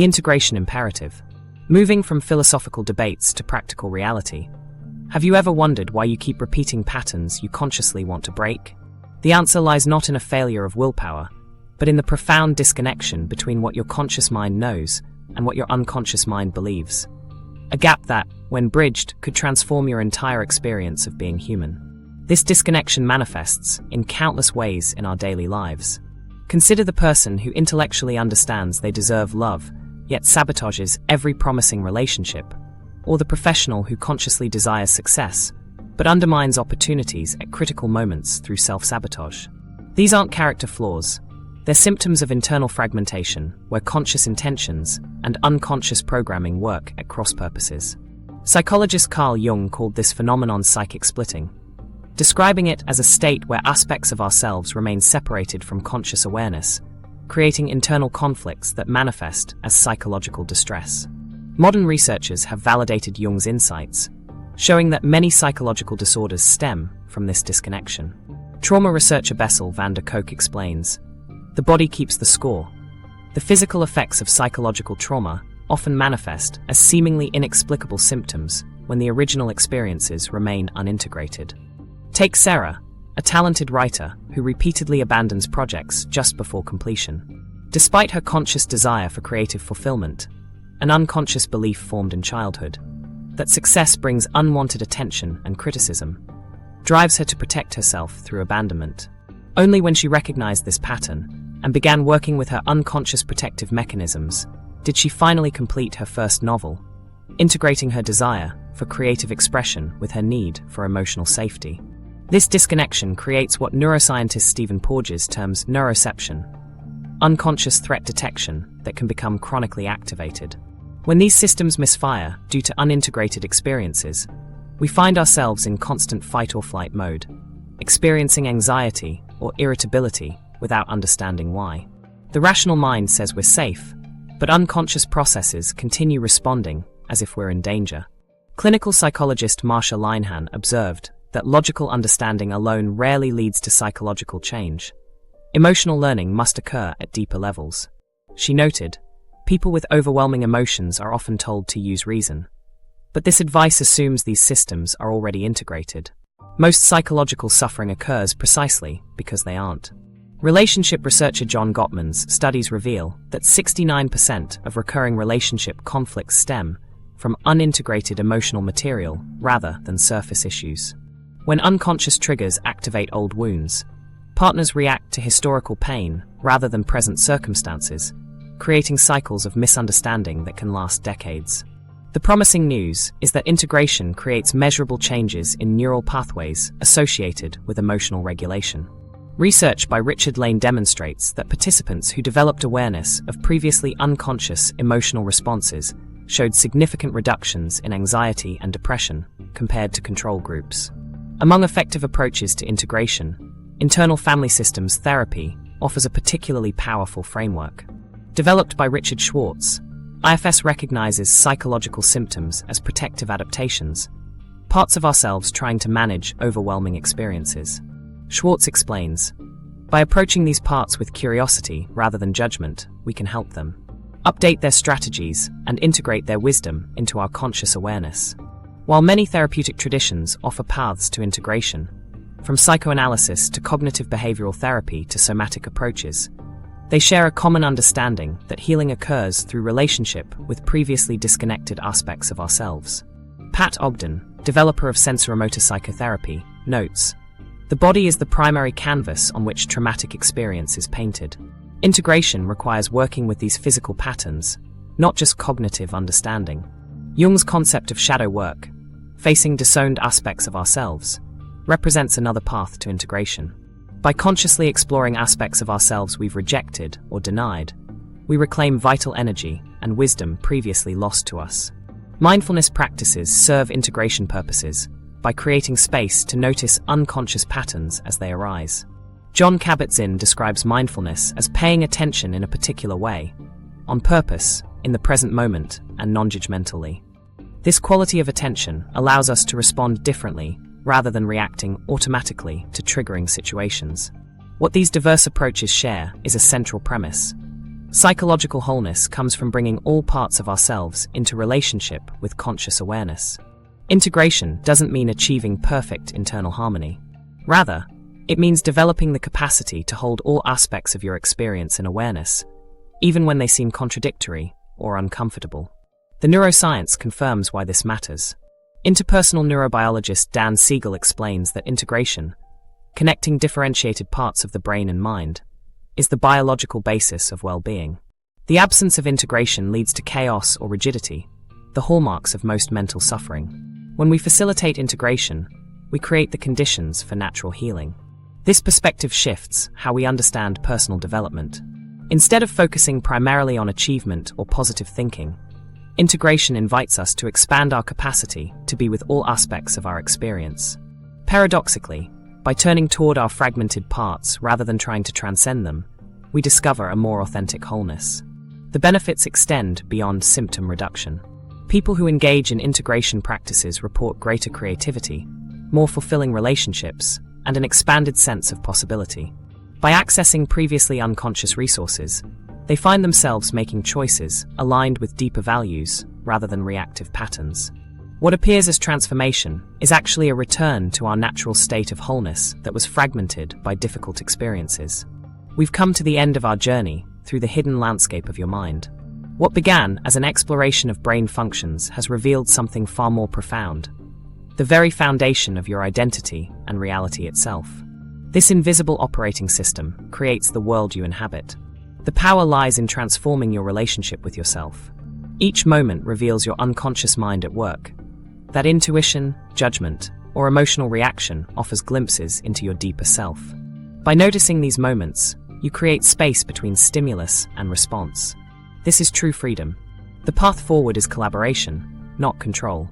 The integration imperative. Moving from philosophical debates to practical reality. Have you ever wondered why you keep repeating patterns you consciously want to break? The answer lies not in a failure of willpower, but in the profound disconnection between what your conscious mind knows and what your unconscious mind believes. A gap that, when bridged, could transform your entire experience of being human. This disconnection manifests in countless ways in our daily lives. Consider the person who intellectually understands they deserve love, yet sabotages every promising relationship, or the professional who consciously desires success, but undermines opportunities at critical moments through self-sabotage. These aren't character flaws. They're symptoms of internal fragmentation, where conscious intentions and unconscious programming work at cross-purposes. Psychologist Carl Jung called this phenomenon psychic splitting, describing it as a state where aspects of ourselves remain separated from conscious awareness, creating internal conflicts that manifest as psychological distress. Modern researchers have validated Jung's insights, showing that many psychological disorders stem from this disconnection. Trauma researcher Bessel van der Kolk explains, "The body keeps the score. The physical effects of psychological trauma often manifest as seemingly inexplicable symptoms when the original experiences remain unintegrated." Take Sarah, a talented writer who repeatedly abandons projects just before completion. Despite her conscious desire for creative fulfillment, an unconscious belief formed in childhood that success brings unwanted attention and criticism drives her to protect herself through abandonment. Only when she recognized this pattern and began working with her unconscious protective mechanisms did she finally complete her first novel, integrating her desire for creative expression with her need for emotional safety. This disconnection creates what neuroscientist Stephen Porges terms neuroception, unconscious threat detection that can become chronically activated. When these systems misfire due to unintegrated experiences, we find ourselves in constant fight-or-flight mode, experiencing anxiety or irritability without understanding why. The rational mind says we're safe, but unconscious processes continue responding as if we're in danger. Clinical psychologist Marsha Linehan observed that logical understanding alone rarely leads to psychological change. Emotional learning must occur at deeper levels. She noted, people with overwhelming emotions are often told to use reason, but this advice assumes these systems are already integrated. Most psychological suffering occurs precisely because they aren't. Relationship researcher John Gottman's studies reveal that 69% of recurring relationship conflicts stem from unintegrated emotional material rather than surface issues. When unconscious triggers activate old wounds, partners react to historical pain rather than present circumstances, creating cycles of misunderstanding that can last decades. The promising news is that integration creates measurable changes in neural pathways associated with emotional regulation. Research by Richard Lane demonstrates that participants who developed awareness of previously unconscious emotional responses showed significant reductions in anxiety and depression compared to control groups. Among effective approaches to integration, internal family systems therapy offers a particularly powerful framework. Developed by Richard Schwartz, IFS recognizes psychological symptoms as protective adaptations, parts of ourselves trying to manage overwhelming experiences. Schwartz explains, by approaching these parts with curiosity rather than judgment, we can help them update their strategies and integrate their wisdom into our conscious awareness. While many therapeutic traditions offer paths to integration, from psychoanalysis to cognitive behavioral therapy to somatic approaches, they share a common understanding that healing occurs through relationship with previously disconnected aspects of ourselves. Pat Ogden, developer of sensorimotor psychotherapy, notes, the body is the primary canvas on which traumatic experience is painted. Integration requires working with these physical patterns, not just cognitive understanding. Jung's concept of shadow work, facing disowned aspects of ourselves, represents another path to integration. By consciously exploring aspects of ourselves we've rejected or denied, we reclaim vital energy and wisdom previously lost to us. Mindfulness practices serve integration purposes by creating space to notice unconscious patterns as they arise. Jon Kabat-Zinn describes mindfulness as paying attention in a particular way, on purpose, in the present moment, and non-judgmentally. This quality of attention allows us to respond differently rather than reacting automatically to triggering situations. What these diverse approaches share is a central premise. Psychological wholeness comes from bringing all parts of ourselves into relationship with conscious awareness. Integration doesn't mean achieving perfect internal harmony. Rather, it means developing the capacity to hold all aspects of your experience in awareness, even when they seem contradictory or uncomfortable. The neuroscience confirms why this matters. Interpersonal neurobiologist Dan Siegel explains that integration, connecting differentiated parts of the brain and mind, is the biological basis of well-being. The absence of integration leads to chaos or rigidity, the hallmarks of most mental suffering. When we facilitate integration, we create the conditions for natural healing. This perspective shifts how we understand personal development. Instead of focusing primarily on achievement or positive thinking, integration invites us to expand our capacity to be with all aspects of our experience. Paradoxically, by turning toward our fragmented parts rather than trying to transcend them, we discover a more authentic wholeness. The benefits extend beyond symptom reduction. People who engage in integration practices report greater creativity, more fulfilling relationships, and an expanded sense of possibility. By accessing previously unconscious resources, they find themselves making choices aligned with deeper values rather than reactive patterns. What appears as transformation is actually a return to our natural state of wholeness that was fragmented by difficult experiences. We've come to the end of our journey through the hidden landscape of your mind. What began as an exploration of brain functions has revealed something far more profound: the very foundation of your identity and reality itself. This invisible operating system creates the world you inhabit. The power lies in transforming your relationship with yourself. Each moment reveals your unconscious mind at work. That intuition, judgment, or emotional reaction offers glimpses into your deeper self. By noticing these moments, you create space between stimulus and response. This is true freedom. The path forward is collaboration, not control.